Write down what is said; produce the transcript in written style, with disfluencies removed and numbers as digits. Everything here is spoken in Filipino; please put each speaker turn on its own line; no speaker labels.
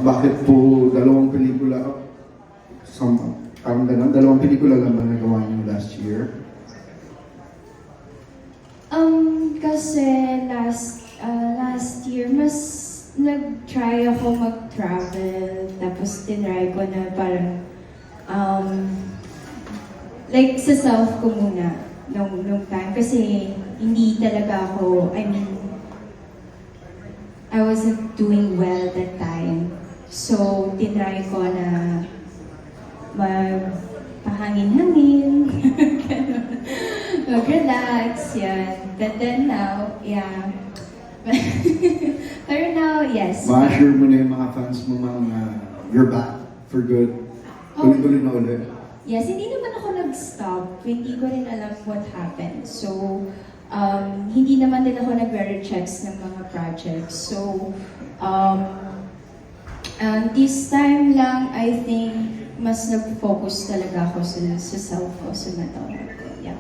Bakit po dalawang pelikula? Parang ganun, dalawang pelikula lang ba nagawa niyo last year?
Kasi last year, mas nag-try ako mag-travel. Tapos tinry ko na parang, like sa self ko muna nung time. Kasi hindi talaga ako, I wasn't doing well that time. So, tinry ko na magpahangin-hangin, mag-relax, yan. But then now, yeah. Pero now, yes.
Ma-assure mo na yung mga fans mo you're back for good. Tuloy-tuloy na ulit.
Yes, hindi naman ako nag-stop. Hindi ko rin alam what happened. So, hindi naman din ako nag-rechecks ng mga projects. So, this time lang, I think, mas nag-focus talaga ako sa self ko, sa mental health ko. Yeah.